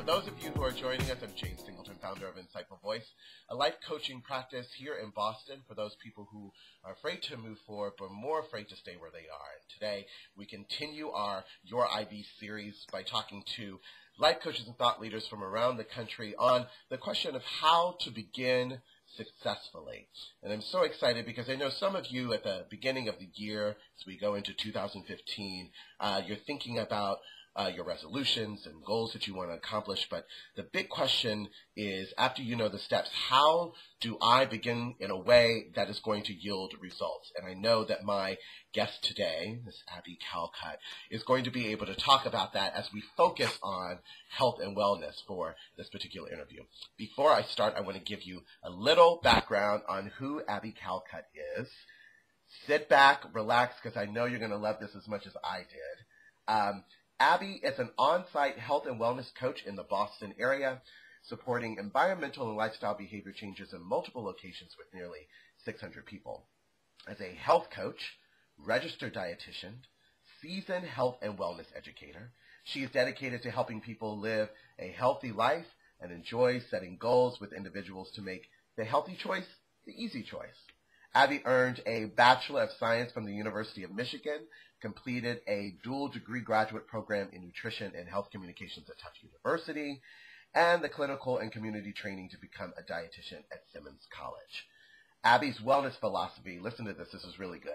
those of you who are joining us, I'm James Singleton, founder of Insightful Voice, a life coaching practice here in Boston for those people who are afraid to move forward but more afraid to stay where they are. And today, we continue our Your IB series by talking to life coaches and thought leaders from around the country on the question of how to begin successfully. And I'm so excited because I know some of you at the beginning of the year, as we go into 2015, you're thinking about your resolutions and goals that you want to accomplish. But the big question is, after you know the steps, how do I begin in a way that is going to yield results? And I know that my guest today, Ms. Abby Calcutt, is going to be able to talk about that as we focus on health and wellness for this particular interview. Before I start, I want to give you a little background on who Abby Calcutt is. Sit back, relax, because I know you're going to love this as much as I did. Abby is an on-site health and wellness coach in the Boston area, supporting environmental and lifestyle behavior changes in multiple locations with nearly 600 people. As a health coach, registered dietitian, seasoned health and wellness educator, she is dedicated to helping people live a healthy life and enjoys setting goals with individuals to make the healthy choice the easy choice. Abby earned a Bachelor of Science from the University of Michigan, completed a dual degree graduate program in nutrition and health communications at Tufts University, and the clinical and community training to become a dietitian at Simmons College. Abby's wellness philosophy, listen to this, this is really good.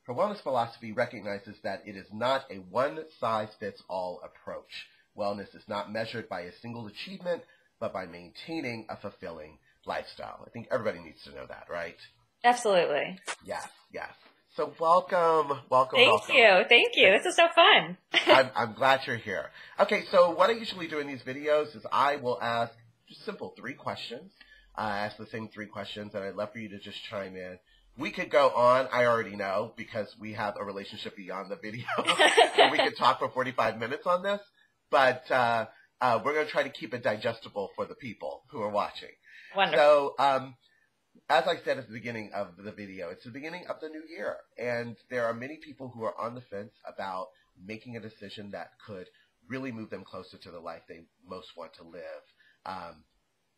Her wellness philosophy recognizes that it is not a one-size-fits-all approach. Wellness is not measured by a single achievement, but by maintaining a fulfilling lifestyle. I think everybody needs to know that, right? Absolutely. Yes, yes. So welcome. Thank you. This is so fun. I'm glad you're here. Okay, so what I usually do in these videos is I will ask just simple 3 questions. I ask the same 3 questions, and I'd love for you to just chime in. We could go on, I already know, because we have a relationship beyond the video. And we could talk for 45 minutes on this, but we're going to try to keep it digestible for the people who are watching. Wonderful. So, as I said at the beginning of the video, it's the beginning of the new year, and there are many people who are on the fence about making a decision that could really move them closer to the life they most want to live.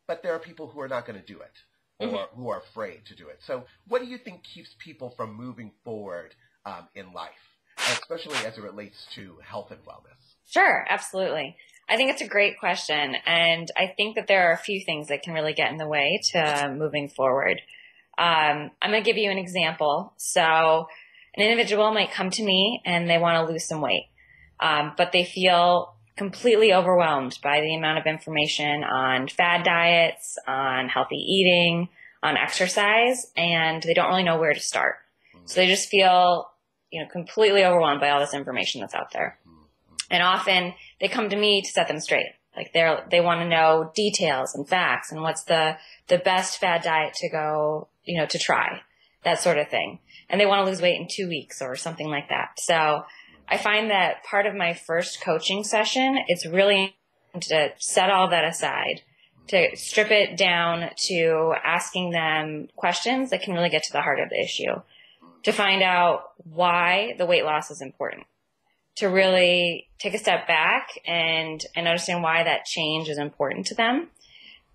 But there are people who are not going to do it, or who are afraid to do it. So what do you think keeps people from moving forward in life, especially as it relates to health and wellness? Sure, absolutely. I think it's a great question, and I think that there are a few things that can really get in the way to moving forward. I'm going to give you an example. So an individual might come to me and they want to lose some weight, but they feel completely overwhelmed by the amount of information on fad diets, on healthy eating, on exercise, and they don't really know where to start. So they just feel, completely overwhelmed by all this information that's out there. And often they come to me to set them straight. Like they want to know details and facts and what's the best fad diet to go, to try, that sort of thing. And they want to lose weight in 2 weeks or something like that. So I find that part of my first coaching session, it's really to set all that aside, to strip it down to asking them questions that can really get to the heart of the issue, to find out why the weight loss is important, to really take a step back and understand why that change is important to them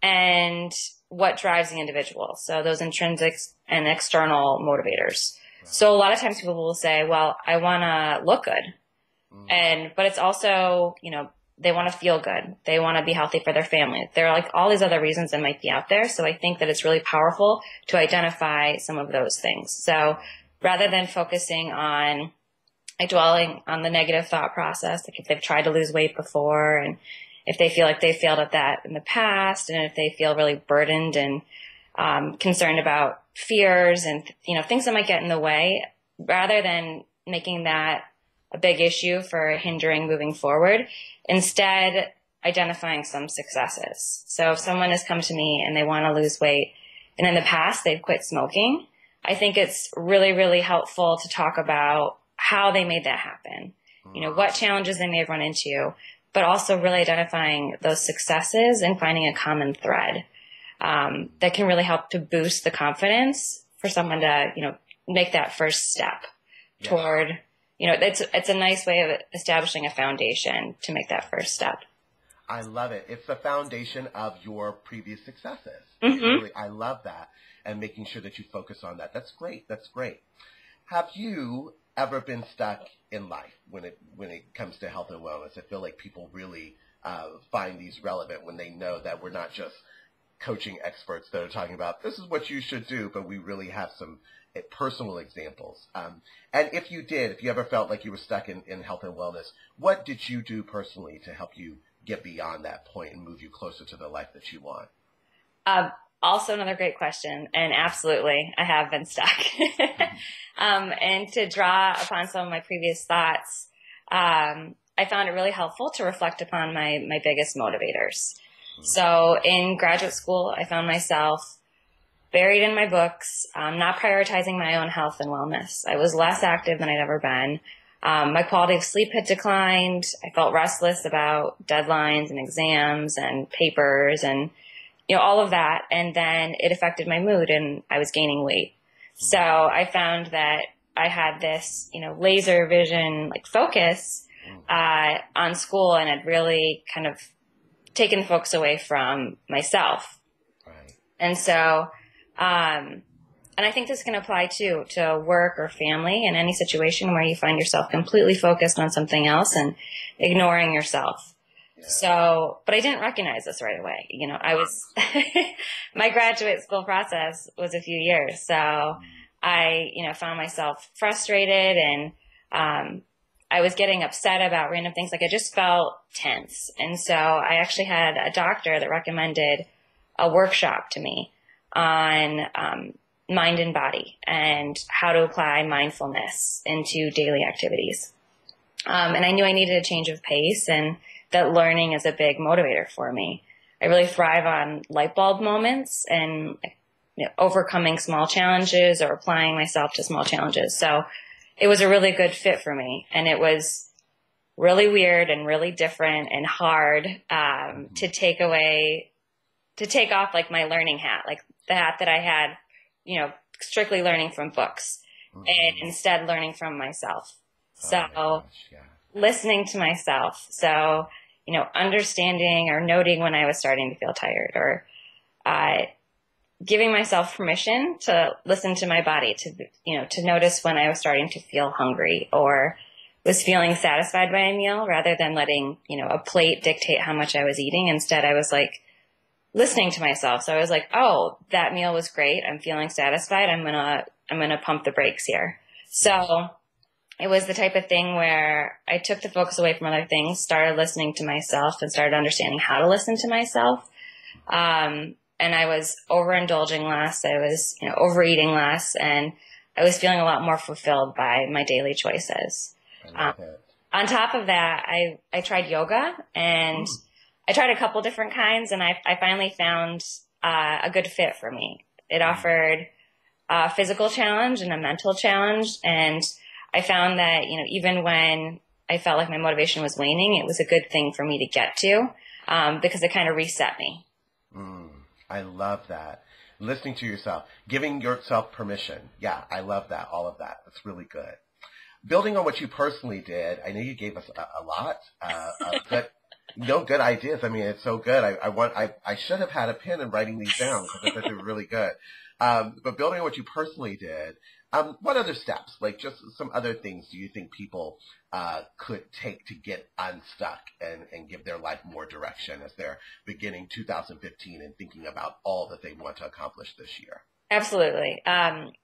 and what drives the individual. So those intrinsic and external motivators. So a lot of times people will say, well, I want to look good. But it's also, they want to feel good. They want to be healthy for their family. There are like all these other reasons that might be out there. So I think that it's really powerful to identify some of those things. So rather than focusing on dwelling on the negative thought process, like if they've tried to lose weight before and if they feel like they failed at that in the past, and if they feel really burdened and concerned about fears and, things that might get in the way, rather than making that a big issue for hindering moving forward, instead identifying some successes. So if someone has come to me and they want to lose weight and in the past they've quit smoking, I think it's really, really helpful to talk about how they made that happen, what challenges they may have run into, but also really identifying those successes and finding a common thread that can really help to boost the confidence for someone to, make that first step toward, it's a nice way of establishing a foundation to make that first step. I love it. It's the foundation of your previous successes. Mm-hmm. I love that, and making sure that you focus on that. That's great. That's great. Have you ever been stuck in life when it comes to health and wellness? I feel like people really find these relevant when they know that we're not just coaching experts that are talking about this is what you should do, but we really have some personal examples. And if you ever felt like you were stuck in health and wellness, what did you do personally to help you get beyond that point and move you closer to the life that you want? Also another great question. And absolutely, I have been stuck. And to draw upon some of my previous thoughts, I found it really helpful to reflect upon my biggest motivators. So in graduate school, I found myself buried in my books, not prioritizing my own health and wellness. I was less active than I'd ever been. My quality of sleep had declined. I felt restless about deadlines and exams and papers and, all of that. And then it affected my mood and I was gaining weight. So I found that I had this, laser vision, focus, on school, and had really kind of taken the focus away from myself. Right. And so, and I think this can apply too to work or family, in any situation where you find yourself completely focused on something else and ignoring yourself. Yeah. So, but I didn't recognize this right away. I was, my graduate school process was a few years. So I, found myself frustrated, and, I was getting upset about random things. I just felt tense. And so I actually had a doctor that recommended a workshop to me on mind and body and how to apply mindfulness into daily activities. And I knew I needed a change of pace, and that learning is a big motivator for me. I really thrive on light bulb moments and overcoming small challenges or applying myself to small challenges. So it was a really good fit for me, and it was really weird and really different and hard to take off my learning hat, the hat that I had, strictly learning from books, and instead learning from myself. So listening to myself. So, understanding or noting when I was starting to feel tired, or giving myself permission to listen to my body, to notice when I was starting to feel hungry or was feeling satisfied by a meal, rather than letting, a plate dictate how much I was eating. Instead, I was listening to myself. So I was oh, that meal was great. I'm feeling satisfied. I'm going to pump the brakes here. So it was the type of thing where I took the focus away from other things, started listening to myself, and started understanding how to listen to myself. And I was overindulging less. I was, overeating less, and I was feeling a lot more fulfilled by my daily choices. On top of that, I tried yoga, and I tried a couple different kinds, and I finally found a good fit for me. It offered a physical challenge and a mental challenge, and I found that, even when I felt like my motivation was waning, it was a good thing for me to get to, because it kind of reset me. I love that. Listening to yourself, giving yourself permission. Yeah, I love that. All of that. That's really good. Building on what you personally did, I know you gave us a lot of good ideas. I mean, it's so good. I should have had a pen and writing these down, because I thought they were really good. But building on what you personally did, what other steps, just some other things do you think people could take to get unstuck and give their life more direction as they're beginning 2015 and thinking about all that they want to accomplish this year? Absolutely.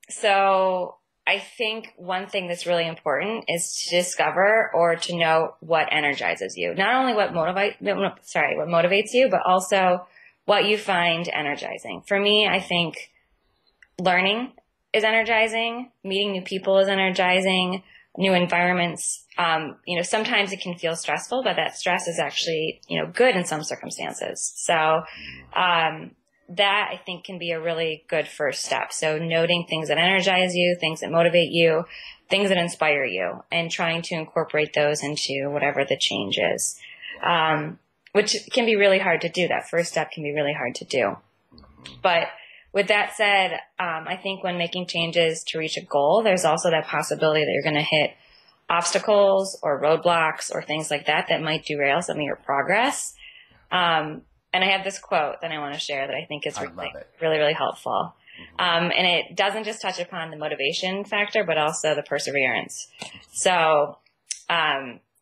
So I think one thing that's really important is to discover or to know what energizes you. Not only what motivates you, but also what you find energizing. For me, I think learning is energizing. Meeting new people is energizing. New environments. Sometimes it can feel stressful, but that stress is actually, good in some circumstances. So, that I think can be a really good first step. So noting things that energize you, things that motivate you, things that inspire you, and trying to incorporate those into whatever the change is, which can be really hard to do. That first step can be really hard to do. But with that said, I think when making changes to reach a goal, there's also that possibility that you're going to hit obstacles or roadblocks or things like that that might derail some of your progress. And I have this quote that I want to share that I think is really, really helpful. Mm-hmm. And it doesn't just touch upon the motivation factor, but also the perseverance. So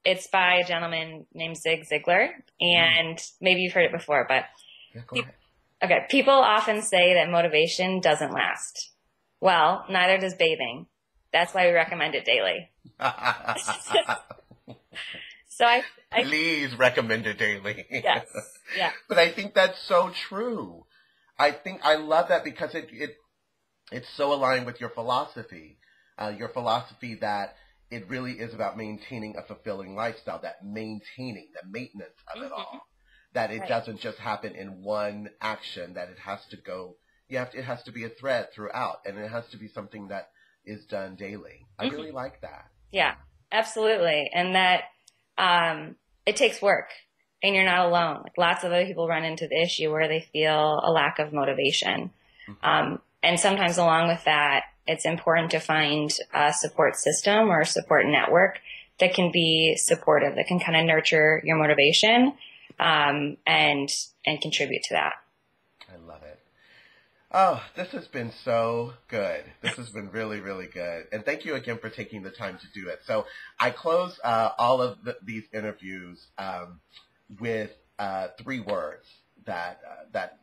it's by a gentleman named Zig Ziglar, and maybe you've heard it before, but yeah, go ahead. Okay, people often say that motivation doesn't last. Well, neither does bathing. That's why we recommend it daily. So I please recommend it daily. Yes. Yeah. But I think that's so true. I love that because it's so aligned with your philosophy that it really is about maintaining a fulfilling lifestyle, that maintaining, the maintenance of it all, that it doesn't just happen in one action, that it has to go, it has to be a thread throughout, and it has to be something that is done daily. I really like that. Yeah, absolutely. And that it takes work, and you're not alone. Like, lots of other people run into the issue where they feel a lack of motivation. And sometimes along with that, it's important to find a support system or a support network that can be supportive, that can kind of nurture your motivation and contribute to that. I love it. Oh, this has been so good. This has been really, really good. And thank you again for taking the time to do it. So I close all of these interviews with 3 words that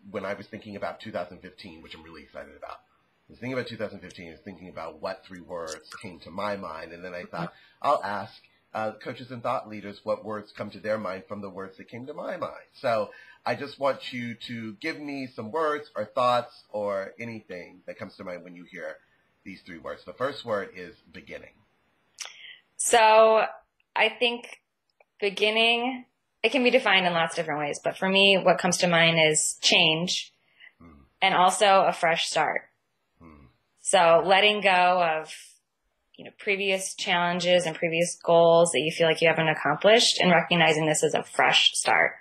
when I was thinking about 2015, which I'm really excited about. I was thinking about 2015, I was thinking about what 3 words came to my mind. And then I thought, I'll ask coaches and thought leaders what words come to their mind from the words that came to my mind. So I just want you to give me some words or thoughts or anything that comes to mind when you hear these 3 words. The first word is beginning. So I think beginning, it can be defined in lots of different ways. But for me, what comes to mind is change and also a fresh start. So letting go of previous challenges and previous goals that you feel like you haven't accomplished, and recognizing this as a fresh start,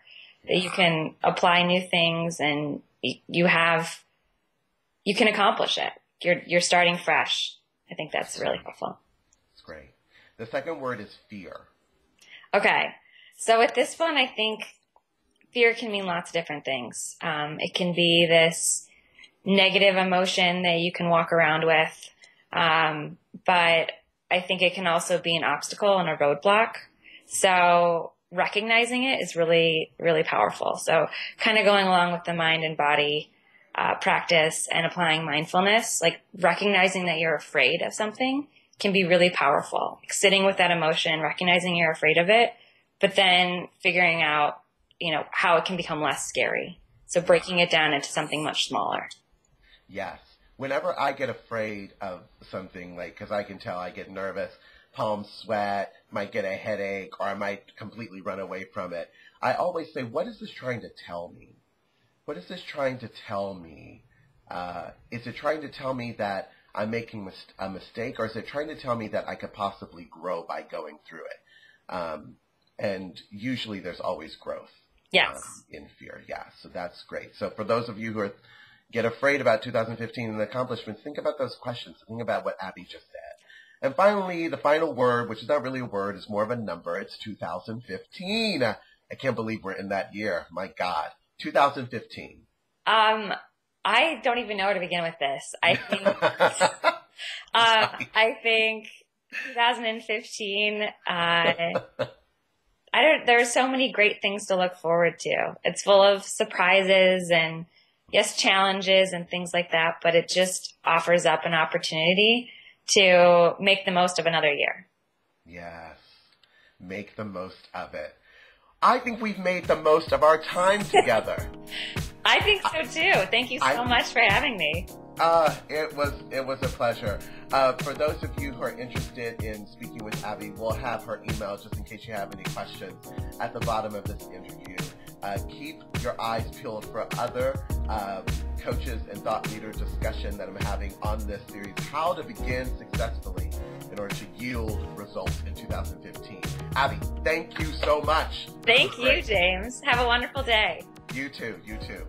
that you can apply new things and you can accomplish it. You're starting fresh. I think that's really helpful. That's great. The second word is fear. Okay. So with this one, I think fear can mean lots of different things. It can be this negative emotion that you can walk around with. But I think it can also be an obstacle and a roadblock. So recognizing it is really, really powerful. So kind of going along with the mind and body practice and applying mindfulness, like recognizing that you're afraid of something can be really powerful. Like sitting with that emotion, recognizing you're afraid of it, but then figuring out, how it can become less scary. So breaking it down into something much smaller. Yes. Whenever I get afraid of something, because I can tell I get nervous, palms sweat, might get a headache, or I might completely run away from it, I always say, what is this trying to tell me? What is this trying to tell me? Is it trying to tell me that I'm making a mistake, or is it trying to tell me that I could possibly grow by going through it? And usually there's always growth. Yes. In fear. Yeah. So that's great. So for those of you who get afraid about 2015 and accomplishments, think about those questions. Think about what Abby just said. And finally, the final word, which is not really a word, is more of a number. It's 2015. I can't believe we're in that year. My God. 2015. I don't even know where to begin with this. I think, I think 2015, there are so many great things to look forward to. It's full of surprises and yes, challenges and things like that, but it just offers up an opportunity to make the most of another year. Yes. Make the most of it. I think we've made the most of our time together. I think so too. Thank you so much for having me. It was a pleasure. For those of you who are interested in speaking with Abby, we'll have her email just in case you have any questions at the bottom of this interview. Keep your eyes peeled for other coaches and thought leader discussion that I'm having on this series, how to begin successfully in order to yield results in 2015. Abby, thank you so much. Thank you, James. Have a wonderful day. You too. You too.